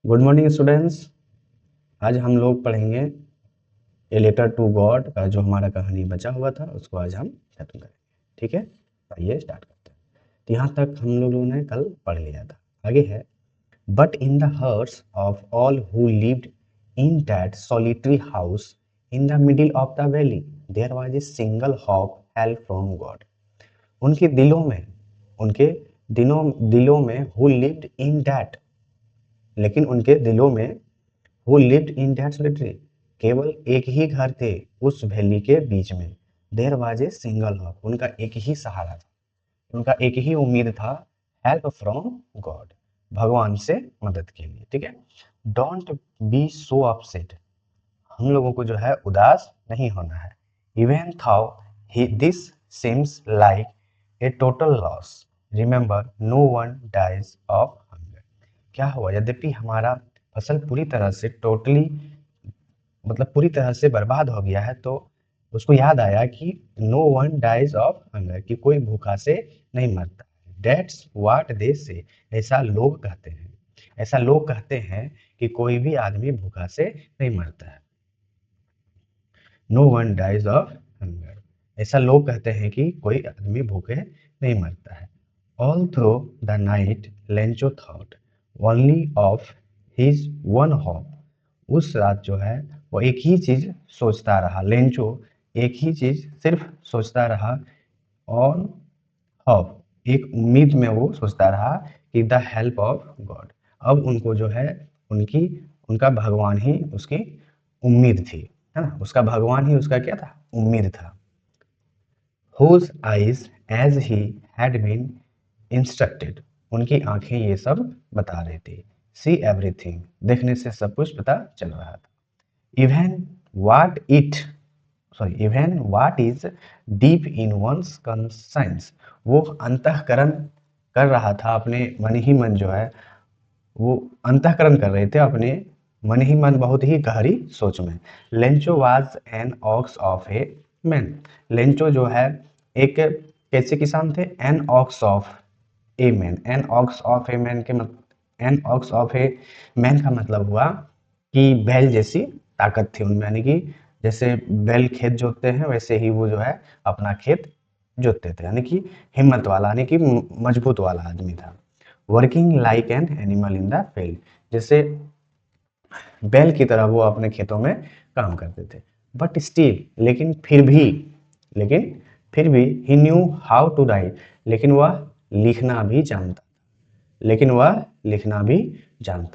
Good morning students. आज हम लोग पढ़ेंगे ए लेटर टू गॉड का जो हमारा कहानी बचा हुआ था उसको आज हम खत्म करेंगे। ठीक है, आइए स्टार्ट करते हैं। तो यहाँ तक हम लोगों ने कल पढ़ लिया था। आगे है, but in the hearts of all who lived in that solitary house in the middle of the valley there was a single hope help from God. उनके दिलों में हु लिव्ड इन दैट, लेकिन उनके दिलों में who lived in that solitary, केवल एक ही घर थे उस वैली के बीच में। There was a single hope, उनका एक ही सहारा था, उनका एक ही उम्मीद था, हेल्प फ्रॉम गॉड, भगवान से मदद के लिए। ठीक है, डोंट बी सो अपसेट, हम लोगों को जो है उदास नहीं होना है। Even though this seems like a total loss, remember no one dies of hunger. क्या हुआ, यद्यपि हमारा फसल पूरी तरह से पूरी तरह से बर्बाद हो गया है, तो उसको याद आया कि no one dies of hunger, कि कोई भूखा से नहीं मरता। दैट्स व्हाट दे से, ऐसा लोग कहते हैं कि कोई भी आदमी भूखा से नहीं मरता है। No one dies of hunger, ऐसा लोग कहते हैं कि कोई आदमी भूखे नहीं मरता है। All through the night Lencho thought only of his one hope, उस रात जो है वो एक ही चीज सोचता रहा। लेंचो एक ही चीज सिर्फ सोचता रहा, ऑन होप, एक उम्मीद में वो सोचता रहा कि द हेल्प ऑफ गॉड, अब उनको जो है उनका भगवान ही उसकी उम्मीद थी, है ना, उसका भगवान ही उसका क्या था, उम्मीद था। Whose eyes as he had been instructed, उनकी आंखें ये सब बता रही थी। See everything, देखने से सब कुछ पता चल रहा था। Even what is deep in one's conscience, वो अंतःकरण कर रहा था, अपने मन ही मन जो है वो अंतःकरण कर रहे थे अपने मन ही मन, बहुत ही गहरी सोच में। Lencho was an ox of a man, Lencho जो है एक कैसे किसान थे, an ox of a man. An ox of a man an ox of a man का मतलब हुआ कि बैल जैसी ताकत थी उनमें, यानी कि जैसे बैल खेत जोतते हैं वैसे ही वो जो है अपना खेत जोतते थे, यानी कि हिम्मत वाला, यानी कि मजबूत वाला आदमी था। Working like an animal in the field, जैसे बैल की तरह वो अपने खेतों में काम करते थे। बट स्टिल, लेकिन फिर भी ही न्यू हाउ टू राइट, लेकिन वह लिखना भी जानता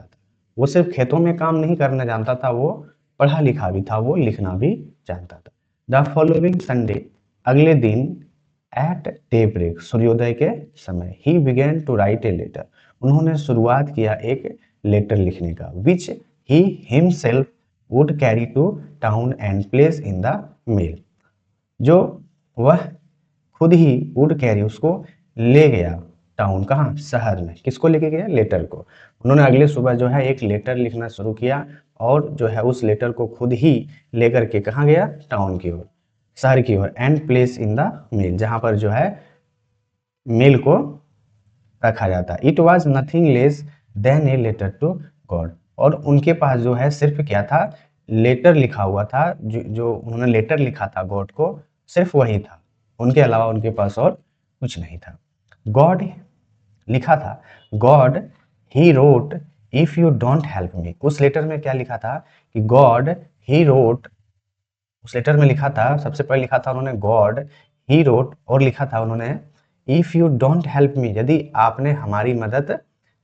था। वो सिर्फ खेतों में काम नहीं करना जानता था, वो पढ़ा लिखा भी था, वो लिखना भी जानता था। द फॉलोइंग संडे, अगले दिन एट डेब्रेक, सूर्योदय के समय, he began to write a letter, उन्होंने शुरुआत किया एक लेटर लिखने का, which he himself would carry to town and place in the mail, जो वह खुद ही वुड कैरी, उसको ले गया टाउन, कहाँ, शहर में। किसको लेके गया, लेटर को। उन्होंने अगले सुबह जो है एक लेटर लिखना शुरू किया और जो है उस लेटर को खुद ही लेकर के कहाँ गया, टाउन की ओर, शहर की ओर। And place in the mail, जहां पर जो है मेल को रखा जाता है। It was nothing less than a letter to God, और उनके पास जो है सिर्फ क्या था, लेटर लिखा हुआ था, जो उन्होंने लेटर लिखा था गॉड को, सिर्फ वही था, उनके अलावा उनके पास और कुछ नहीं था। गॉड लिखा था, God he wrote if you don't help me, उस लेटर में क्या लिखा था कि गॉड ही रोट, उस लेटर में लिखा था, सबसे पहले लिखा था उन्होंने गॉड ही रोट, और लिखा था उन्होंने if you don't help me, यदि आपने हमारी मदद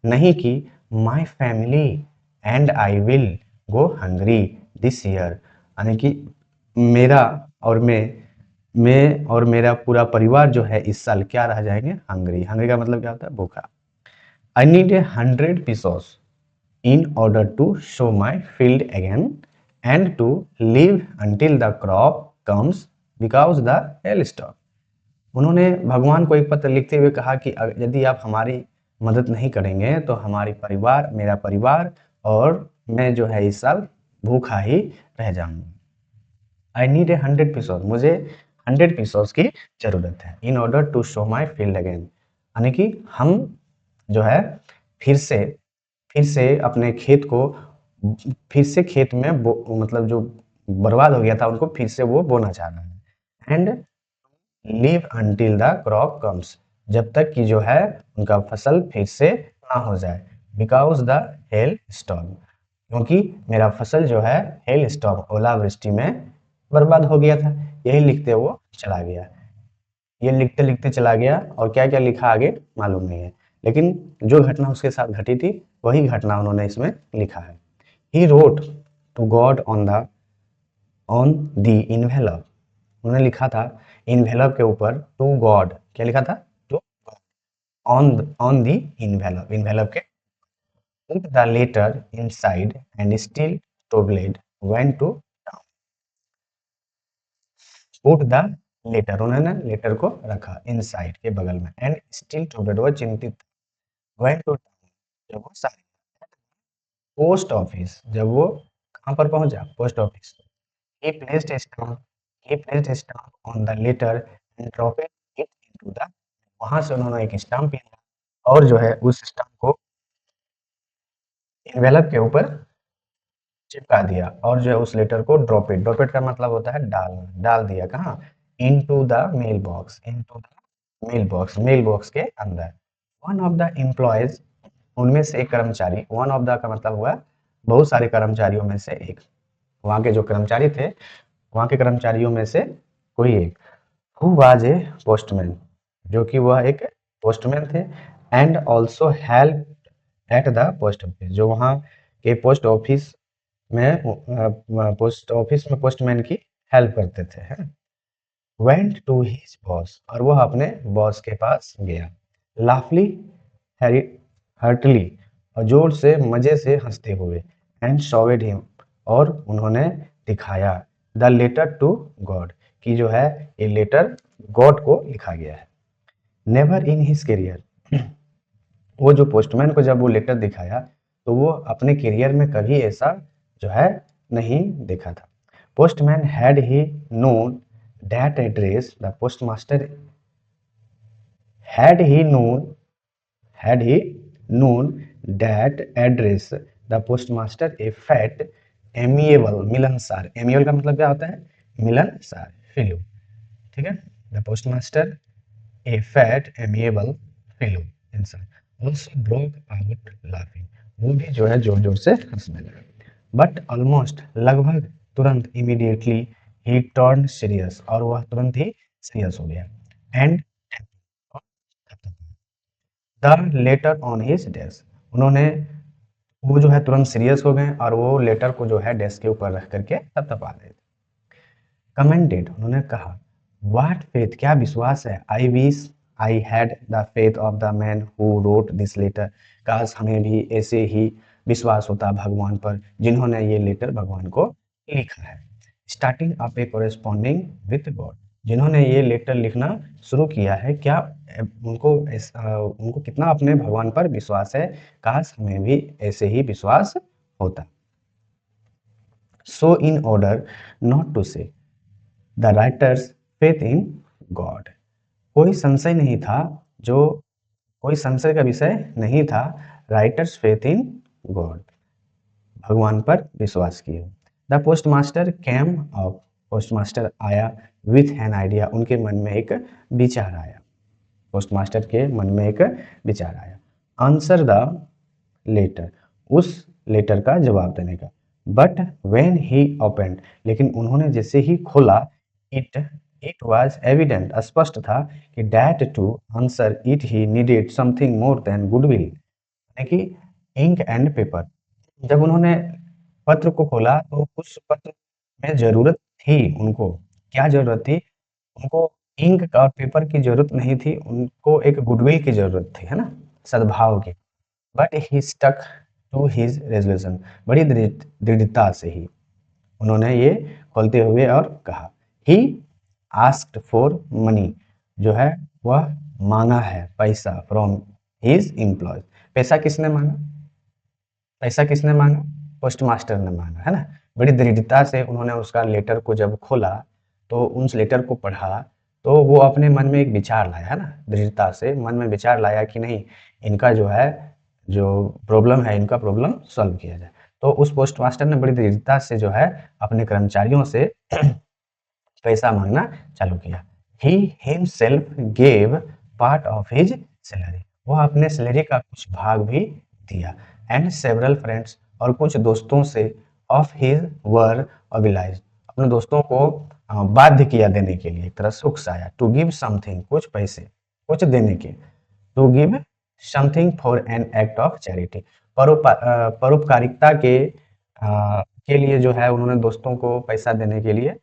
नहीं की, my family and I will go hungry this year, यानी कि मेरा और मैं और मेरा पूरा परिवार जो है इस साल क्या रह जाएंगे, हंग्री। हंग्री का मतलब क्या होता है, भूखा। I need 100 pesos in order to show my field again and to live until the crop comes because the hail stop। उन्होंने भगवान को एक पत्र लिखते हुए कहा कि यदि आप हमारी मदद नहीं करेंगे तो मेरा परिवार और मैं जो है इस साल भूखा ही रह जाऊंगा। आई नीड 100 pesos, मुझे 100 pesos की जरूरत है। In order to sow my field again, यानी कि हम जो है फिर फिर से अपने खेत को फिर से खेत में मतलब जो बर्बाद हो गया था उनको फिर से वो बोना चाह रहा है। And live until the crop comes, जब तक कि जो है उनका फसल फिर से ना हो जाए। बिकॉज द हेल स्टॉर्म, क्योंकि मेरा फसल जो है हेल स्टॉर्म ओलावृष्टि में बर्बाद हो गया था। यही लिखते वो चला गया, ये लिखते लिखते चला गया और क्या क्या लिखा आगे मालूम नहीं है, लेकिन जो घटना उसके साथ घटी थी वही घटना उन्होंने इसमें लिखा है। He wrote to God on the envelope, उन्होंने लिखा था इन्वेलप के ऊपर, टू गॉड क्या लिखा था, to on the envelope, envelope के put the letter inside and still Toblet went to town. Put the letter, उन्होंने लेटर को रखा इनसाइड के बगल में, एंड स्टिल टोबलेट वो चिंतित, went to town जब वो सारे, पोस्ट ऑफिस जब वो कहाँ पर पहुंचा, post office, he placed a stamp, he placed a stamp on the letter and dropped it into the, वहां से उन्होंने एक स्टाम्प लिया और जो है उस स्टाम्प को एनवेलप के ऊपर चिपका दिया और जो है उस लेटर को ड्रॉप इट का मतलब होता है डालना, डाल दिया कहाँ, into the mail box, into the mail box के अंदर। वन ऑफ द एम्प्लॉयज, उनमें से एक कर्मचारी, वन ऑफ द का मतलब हुआ बहुत सारे कर्मचारियों में से एक, वहाँ के जो कर्मचारी थे वहाँ के कर्मचारियों में से कोई एक, हु वाज ए पोस्टमैन, जो कि वह एक पोस्टमैन थे, and also help at the post office, जो वहाँ के पोस्ट ऑफिस में पोस्टमैन की हेल्प करते थे, है। वेंट टू हिज बॉस, और वह अपने बॉस के पास गया, लाफली हर्टली, और जोर से मजे से हंसते हुए, एंड शोवेड हिम, और उन्होंने दिखाया, द लेटर टू गॉड, कि जो है ये लेटर गॉड को लिखा गया है। नेवर इन हिज करियर, वो जो पोस्टमैन को जब वो लेटर दिखाया तो वो अपने करियर में कभी ऐसा जो है नहीं देखा था। Postman had he known that address, the postmaster had he known had he known that address the postmaster a fat amiable मिलनसार, amiable का मतलब क्या होता है, मिलनसार, फेलो, ठीक है। The postmaster a fat amiable fellow इंसान also broke out laughing, वो भी जो है जोर जोर से हंसने लगा। बट ऑलमोस्ट लगभग तुरंत immediately he turned serious, और वह तुरंत ही सीरियस हो गया। And the later on his desk, उन्होंने वो जो है तुरंत सीरियस हो गए और वो लेटर को जो है डेस्क के ऊपर रख करके थपथपा रहे थे। कमेंटेड, उन्होंने कहा, व्हाट फेथ, क्या विश्वास है, I wish I had the faith of the man who wrote this letter, काश हमें भी ऐसे ही विश्वास होता भगवान पर जिन्होंने ये लेटर भगवान को लिखा है। Starting up A corresponding with God, जिन्होंने ये लेटर लिखना शुरू किया है, क्या उनको कितना अपने भगवान पर विश्वास है, काश हमें भी ऐसे ही विश्वास होता। सो इन ऑर्डर नॉट टू से the writer's faith in God, कोई संशय नहीं था, जो कोई संशय का विषय नहीं था, राइटर्स फेथ इन गॉड, भगवान पर विश्वास किए। The postmaster cam up, postmaster आया, विथ एन आइडिया, उनके मन में एक विचार आया, पोस्टमास्टर के मन में एक विचार आया। आंसर द लेटर, उस लेटर का जवाब देने का। बट वेन ही ओपेंड, लेकिन उन्होंने जैसे ही खोला, इट वॉज एविडेंट, स्पष्ट था कि that to answer it he needed something more than goodwill, यानी कि इंक एंड पेपर। जब उन्होंने पत्र को खोला तो उस पत्र में जरूरत थी, उनको क्या जरूरत थी, उनको इंक और पेपर की जरूरत नहीं थी, उनको एक गुडविल की जरूरत थी, है ना, सद्भाव की। But he stuck to his resolution, बड़ी दृढ़ता से ही उन्होंने ये खोलते हुए और कहा, ही आस्क्ड फॉर मनी, जो है वह मांगा है पैसा, फ्रॉम हिज एम्प्लॉय, पैसा किसने मांगा, पैसा किसने मांगा, पोस्टमास्टर ने मांगा, है ना। बड़ी दृढ़ता से उन्होंने उसका लेटर को जब खोला तो उस लेटर को पढ़ा तो वो अपने मन में एक विचार लाया, है ना, दृढ़ता से मन में विचार लाया कि नहीं, इनका जो है जो प्रॉब्लम है इनका प्रॉब्लम सॉल्व किया जाए। तो उस पोस्ट मास्टर ने बड़ी दृढ़ता से जो है अपने कर्मचारियों से पैसा मांगना चालू किया। He himself gave part of his salary, वह अपने सैलरी का कुछ भाग भी दिया। एंड सेवरल फ्रेंड्स, और कुछ दोस्तों से ऑफ हिज वर ऑबिलाइज, अपने दोस्तों को बाध्य किया देने के लिए, एक तरह से उकसाया। टू गिव समथिंग, कुछ पैसे, कुछ देने के। To give something for an act of charity, परोपकारिता के लिए जो है उन्होंने दोस्तों को पैसा देने के लिए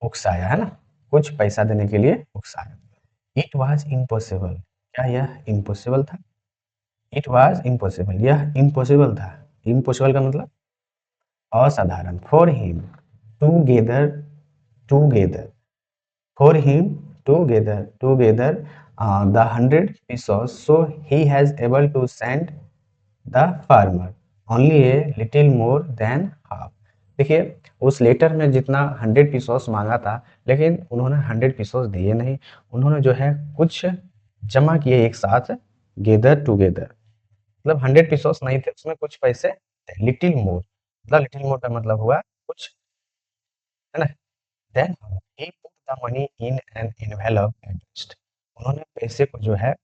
उकसाया, है ना, कुछ पैसा देने के लिए उकसाया। इट वॉज इम्पॉसिबल, क्या यह इम्पॉसिबल था? इट वॉज इम्पॉसिबल, यह इम्पॉसिबल था। इम्पॉसिबल का मतलब असाधारण। For him together, together for him together the 100 pesos, so he has able to send the farmer only a little more than half। देखिए उस लेटर में जितना 100 pesos मांगा था, लेकिन उन्होंने 100 pesos दिए नहीं, उन्होंने जो है कुछ जमा किए एक साथ, गेदर टूगेदर, मतलब 100 pesos नहीं थे, उसमें कुछ पैसे थे। लिटिल मोर, मतलब लिटिल मोर का मतलब हुआ कुछ, है ना। Then he put the money in an envelope addressed, उन्होंने पैसे को जो है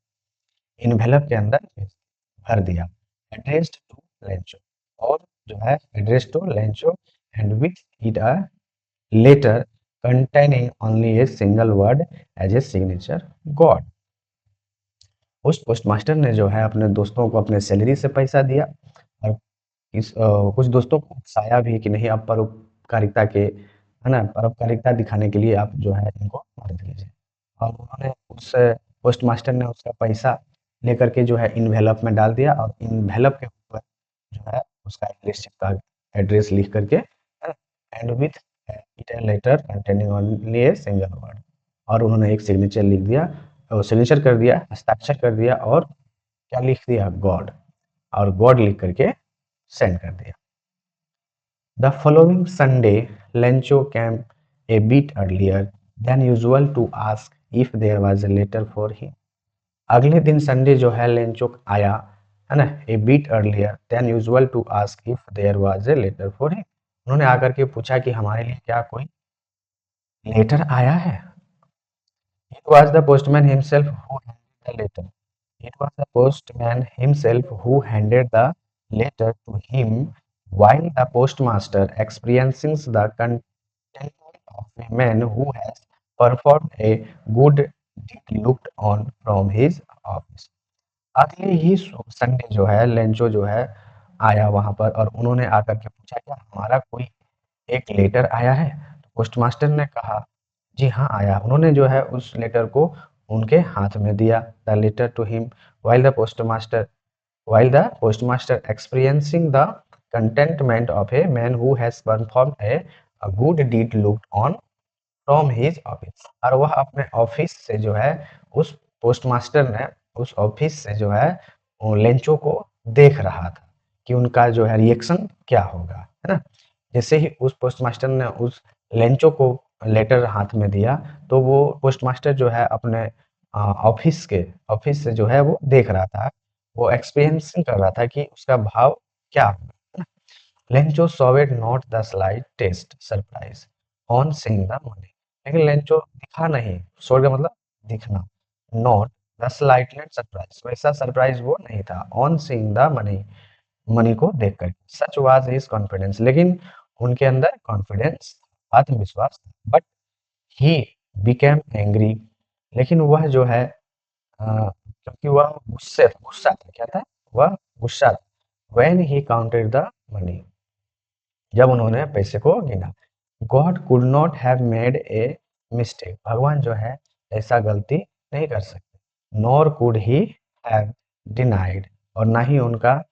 इन्वेलप के अंदर भर दिया। एड्रेस्ड टू लेंचो, और जो है address to Lencho, and with it a letter containing only a single word as a signature, God. उस पोस्टमास्टर ने जो है अपने दोस्तों को अपने सैलरी से पैसा दिया, और कुछ दोस्तों को उकसाया भी कि नहीं, आप परोपकारिता के, है ना, परोपकारिता दिखाने के लिए आप जो है इनको मदद कीजिए। और उन्होंने उस पोस्ट मास्टर ने उसका पैसा लेकर के जो है इन्वेलप में डाल दिया, और इन्वेलप के ऊपर जो है उसका इंग्लिश का एड्रेस लिख करके, and with it a letter containing only a single word, और उन्होंने एक सिग्नेचर लिख दिया, सिग्नेचर कर दिया, हस्ताक्षर कर दिया, और क्या लिख दिया? गॉड, और गॉड लिख करके सेंड कर दिया। The following Sunday, Lencho came a bit earlier than usual to ask if there was a letter for him। अगले दिन संडे जो है लेंचो आया, है ना, a bit earlier than usual to ask if there was a letter for him। उन्होंने आकर के पूछा कि हमारे लिए क्या कोई लेटर आया है। It was the postman himself who handed the letter। It was the postman himself who handed the letter to him, while the postmaster, experiencing the contentment of a man who has performed a good deed, looked on from his office। अगले ही Sunday जो है Lencho जो है आया वहां पर, और उन्होंने आकर के पूछा क्या हमारा कोई एक लेटर आया है? तो पोस्टमास्टर ने कहा जी हाँ आया। उन्होंने जो है उस लेटर को उनके हाथ में दिया। The letter to him while the postmaster experiencing the contentment of a man who has performed a good deed looked on from his office। और वह अपने ऑफिस से जो है उस पोस्टमास्टर ने उस ऑफिस से जो है लेंचो को देख रहा था कि उनका जो है रिएक्शन क्या होगा, है ना। जैसे ही उस पोस्टमास्टर ने उस लेंचो को लेटर हाथ में दिया, तो वो पोस्टमास्टर जो है अपने ऑफिस से जो है वो देख रहा था, वो एक्सपीरियंसिंग कर रहा था कि उसका भाव क्या होगा, है ना। Lencho sawed not the slightest surprise on seeing the money, लेकिन लेंचो दिखा नहीं, सॉ का मतलब दिखना, नॉट द स्लाइटली सरप्राइज, वैसा सरप्राइज वो नहीं था, on seeing the money, money को देखकर। सच वाज हिज कॉन्फिडेंस, लेकिन उनके अंदर कॉन्फिडेंस, आत्मविश्वास था। बट ही बिकेम एंग्री, लेकिन वह जो है क्योंकि वह गुस्सा था, क्या था? वह गुस्सा था। When he counted the money, जब उन्होंने पैसे को गिना। God could not have made a mistake, भगवान जो है ऐसा गलती नहीं कर सकते। Nor could he have denied, और ना ही उनका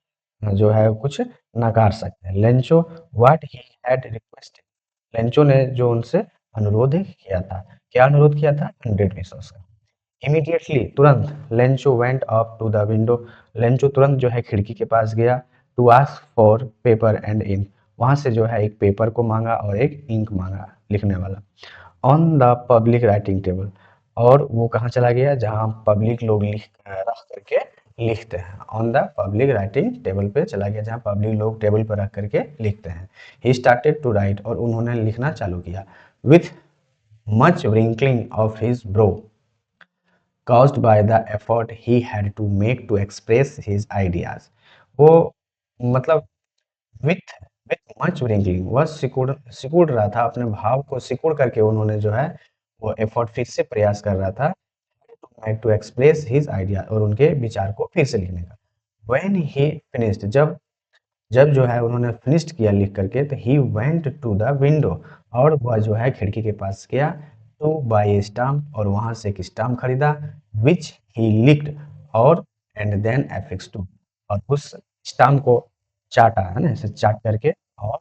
जो है कुछ नकार सकते। Lencho what he had requested, Lencho ने जो उनसे अनुरोध किया था, क्या अनुरोध किया था? 100 pesos का। इमीडिएटली, तुरंत, Lencho went up to the window, Lencho तुरंत जो है खिड़की के पास गया। To ask for paper and ink, वहां से जो है एक पेपर को मांगा और एक इंक मांगा लिखने वाला। On the public writing table, और वो कहाँ चला गया? जहाँ पब्लिक लोग लिख रख करके लिखते हैं। On the public writing table पे चला गया, जहाँ पब्लिक लोग टेबल पर रख करके लिखते हैं। ही स्टार्टेड टू राइट, और उन्होंने लिखना चालू किया। With much wrinkling of his brow caused by the effort he had to make to express his ideas। वो मतलब विथ विथ मच wrinkling, वह सिकुड़ रहा था, अपने भाव को सिकुड़ करके उन्होंने जो है वो एफर्ट फिर से प्रयास कर रहा था टू एक्सप्रेस हिज आइडिया, और उनके विचार को फिर से लिखने का। व्हेन ही फिनिश्ड, जब जब जो है उन्होंने फिनिश्ड किया लिख करके, तो he went to the window, और वह जो है खिड़की के पास गया, टू बाय स्टाम्प, और वहां से एक स्टाम्प खरीदा, विच ही लिक्ड, और एंड देन एफिक्स टू, और उस स्टाम्प को चाटा, है ना, ऐसे चाट करके, और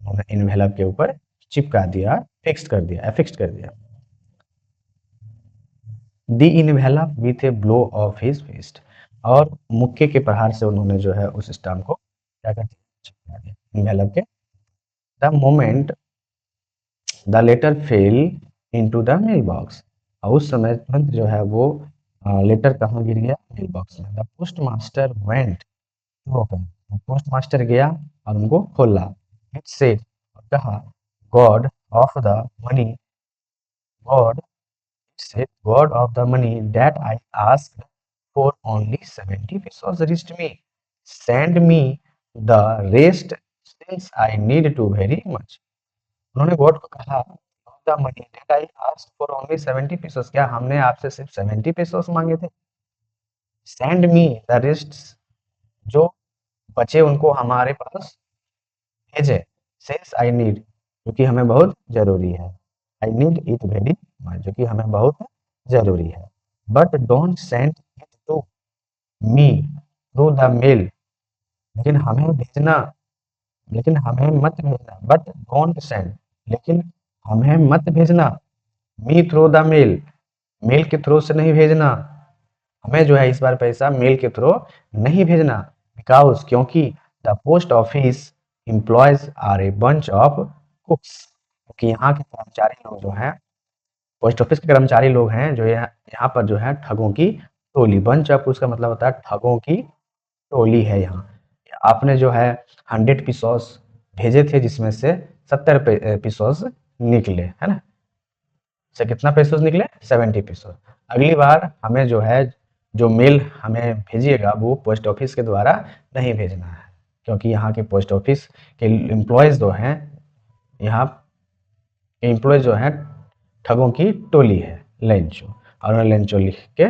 उन्होंने इन्वेलप के ऊपर चिपका दिया, फिक्स कर दिया, एफिक्स कर दिया। The envelope with a blow of his fist, और मुक्के के प्रहार से उन्होंने जो है उस स्टाम्प को क्या कर दिया, चिपका दिया इन्वेलप के। The moment the letter fell into the mail box, और उस समय तुरंत जो है वो लेटर कहाँ गिर गया, मेल बॉक्स में। The postmaster went to open, postmaster गया और उनको खोला। इट सेड, कहा, God of the money, God said, God of the money that I asked for only 70 pesos reached me. Send me the rest since I need to very much. उन्होंने God को कहा, the money that I asked for only 70 pesos, क्या हमने आपसे सिर्फ 70 pesos मांगे थे? Send me the rest, जो बचे उनको हमारे पास भेजे। सिंस आई नीड, क्योंकि हमें बहुत जरूरी है। I need it very much, जो कि हमें बहुत जरूरी है। But don't send it to me through the mail, लेकिन हमें भेजना, लेकिन हमें मत भेजना। बट डोंट सेंड, लेकिन हमें मत भेजना। Me through the mail, mail के थ्रू से नहीं भेजना। हमें जो है इस बार पैसा मेल के थ्रू नहीं भेजना। बिकॉज, क्योंकि the post office employees are a bunch of crooks, क्योंकि यहाँ के कर्मचारी लोग जो हैं, पोस्ट ऑफिस के कर्मचारी लोग हैं जो यहाँ पर जो है ठगों की टोली। बंच ऑफ, उसका मतलब होता है ठगों की टोली है यहाँ। आपने जो है 100 पीसोस भेजे थे, जिसमें से 70 पीसोस निकले, है ना, से कितना पीसोस निकले, 70 पीसोस। अगली बार हमें जो है, जो मेल हमें भेजिएगा वो पोस्ट ऑफिस के द्वारा नहीं भेजना है, क्योंकि यहाँ के पोस्ट ऑफिस के एम्प्लॉयज़ जो हैं, यहाँ एम्प्लॉयज जो हैं ठगों की टोली है, लेंचो। और उन्होंने लेंचो लिख के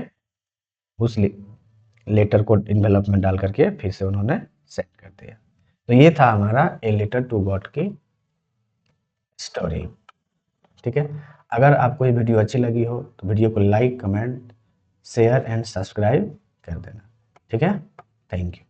उस लेटर को इन्वेलप में डाल करके फिर से उन्होंने सेंड कर दिया। तो ये था हमारा ए लेटर टू गॉड की स्टोरी। ठीक है, अगर आपको ये वीडियो अच्छी लगी हो तो वीडियो को like, comment, share and subscribe कर देना। ठीक है, थैंक यू।